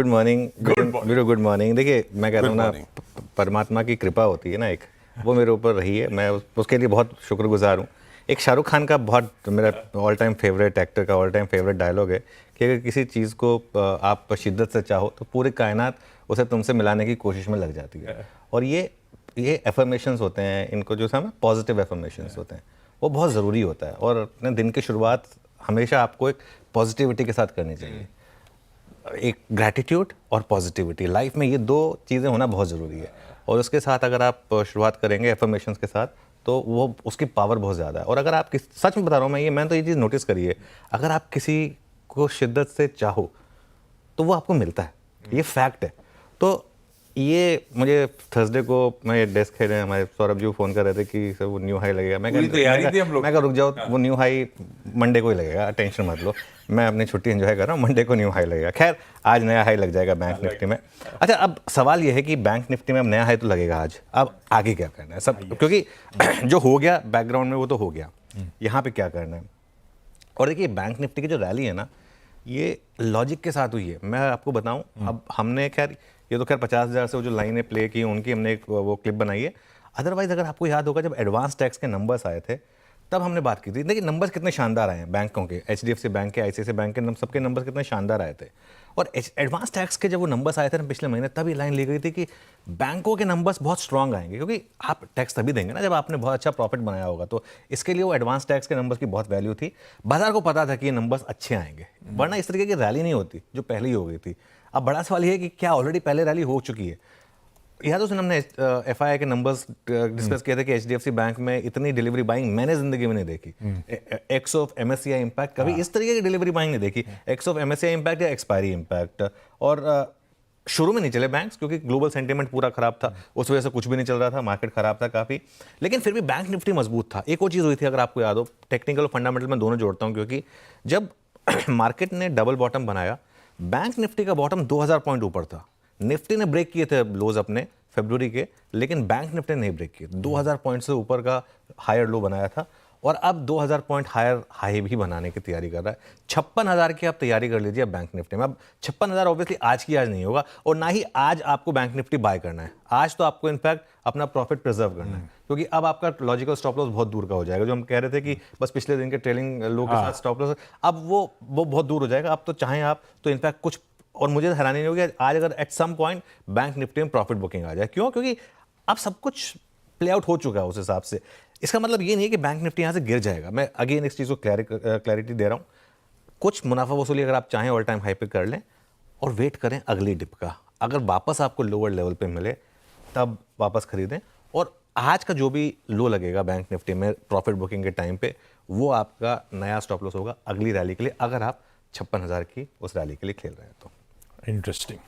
Morning. Good morning. देखिए मैं कहता हूँ ना, परमात्मा की कृपा होती है ना एक, वो मेरे ऊपर रही है। मैं उसके लिए बहुत शुक्रगुजार हूँ। एक शाहरुख खान का बहुत मेरा ऑल टाइम फेवरेट एक्टर का ऑल टाइम फेवरेट डायलॉग है कि अगर किसी चीज़ को आप शिद्दत से चाहो तो पूरी कायनात उसे तुमसे मिलाने की कोशिश में लग जाती है। और ये एफर्मेशंस होते हैं, इनको जो है पॉजिटिव एफर्मेशंस होते हैं, वो बहुत ज़रूरी होता है। और अपने दिन की शुरुआत हमेशा आपको एक पॉजिटिविटी के साथ करनी चाहिए। एक ग्रैटिट्यूड और पॉजिटिविटी, लाइफ में ये दो चीज़ें होना बहुत ज़रूरी है। और उसके साथ अगर आप शुरुआत करेंगे एफर्मेशंस के साथ, तो वो उसकी पावर बहुत ज़्यादा है। और अगर आप सच में बता रहा हूँ मैं, मैंने तो ये चीज़ नोटिस करी है, अगर आप किसी को शिद्दत से चाहो तो वो आपको मिलता है, ये फैक्ट है। तो ये मुझे थर्सडे को मैं डेस्क हेड है हमारे सौरभ जी फ़ोन कर रहे थे कि सर वो न्यू हाई लगेगा। मैं कहा रुक जाओ, वो न्यू हाई मंडे को ही लगेगा, टेंशन मत लो, मैं अपनी छुट्टी एंजॉय कर रहा हूँ, मंडे को न्यू हाई लगेगा। खैर आज नया हाई लग जाएगा बैंक निफ्टी में। अच्छा, अब सवाल ये है कि बैंक निफ्टी में अब नया हाई तो लगेगा आज, अब आगे क्या करना है सब, क्योंकि जो हो गया बैकग्राउंड में वो तो हो गया, यहाँ पे क्या करना है। और देखिए बैंक निफ्टी की जो रैली है ना, ये लॉजिक के साथ हुई है। मैं आपको बताऊं, अब हमने खैर ये तो खैर 50,000 से वो जो लाइनें प्ले की उनकी हमने एक वो क्लिप बनाई है। अदरवाइज अगर आपको याद होगा, जब एडवांस टैक्स के नंबर्स आए थे तब हमने बात की थी। देखिए नंबर्स कितने शानदार आए हैं बैंकों के, HDFC बैंक के, ICICI बैंक के, सबके नंबर्स कितने शानदार आए थे। और एडवांस टैक्स के जब वो नंबर्स आए थे ना पिछले महीने, तब ये लाइन ली गई थी कि बैंकों के नंबर्स बहुत स्ट्रांग आएंगे, क्योंकि आप टैक्स तभी देंगे ना जब आपने बहुत अच्छा प्रॉफिट बनाया होगा। तो इसके लिए वो एडवांस टैक्स के नंबर्स की बहुत वैल्यू थी। बाजार को पता था कि ये नंबर्स अच्छे आएंगे, वरना इस तरीके की रैली नहीं होती जो पहले ही हो गई थी। अब बड़ा सवाल ये है कि क्या ऑलरेडी पहले रैली हो चुकी है। याद उसने हमने FII के नंबर्स डिस्कस किए थे कि HDFC बैंक में इतनी डिलीवरी बाइंग मैंने जिंदगी में नहीं देखी। एक्स ऑफ MSCI इम्पैक्ट, कभी इस तरीके की डिलीवरी बाइंग नहीं देखी। एक्स ऑफ MSCI इम्पैक्ट या एक्सपायरी इम्पैक्ट। और शुरू में नहीं चले बैंक्स क्योंकि ग्लोबल सेंटीमेंट पूरा खराब था, उस वजह से कुछ भी नहीं चल रहा था, मार्केट खराब था काफ़ी। लेकिन फिर भी बैंक निफ्टी मजबूत था। एक और चीज़ हुई थी, अगर आपको याद हो, टेक्निकल और फंडामेंटल में दोनों जोड़ता हूँ, क्योंकि जब मार्केट ने डबल बॉटम बनाया, बैंक निफ्टी का बॉटम 2000 पॉइंट ऊपर था। निफ्टी ने ब्रेक किए थे लोज अपने फरवरी के, लेकिन बैंक निफ्टी ने नहीं ब्रेक किए। 2000 पॉइंट से ऊपर का हायर लो बनाया था, और अब 2000 पॉइंट हायर हाई भी बनाने की तैयारी कर रहा है। 56,000 की आप तैयारी कर लीजिए बैंक निफ्टी में। अब 56,000 ऑब्वियसली आज की आज नहीं होगा, और ना ही आज आपको बैंक निफ्टी बाय करना है। आज तो आपको इनफैक्ट अपना प्रॉफिट प्रिजर्व करना है, क्योंकि अब आपका लॉजिकल स्टॉप लॉस बहुत दूर का हो जाएगा। जो हम कह रहे थे कि बस पिछले दिन के ट्रेलिंग लो के साथ स्टॉप लॉस, अब वो बहुत दूर हो जाएगा। अब तो चाहें आप तो इनफैक्ट कुछ, और मुझे हैरानी नहीं होगी आज अगर at some point bank Nifty में प्रॉफिट बुकिंग आ जाए। क्यों? क्योंकि अब सब कुछ प्ले आउट हो चुका है उस हिसाब से। इसका मतलब ये नहीं है कि बैंक निफ्टी यहाँ से गिर जाएगा। मैं अगेन इस चीज़ को क्लैरिटी दे रहा हूँ। कुछ मुनाफा वसूली अगर आप चाहें ऑल टाइम हाई पे कर लें, और वेट करें अगली डिप का। अगर वापस आपको लोअर लेवल पे मिले तब वापस खरीदें। और आज का जो भी लो लगेगा बैंक निफ्टी में प्रॉफिट बुकिंग के टाइम पे, वो आपका नया स्टॉप लॉस होगा अगली रैली के लिए, अगर आप 56,000 की उस रैली के लिए खेल रहे हैं तो। इंटरेस्टिंग।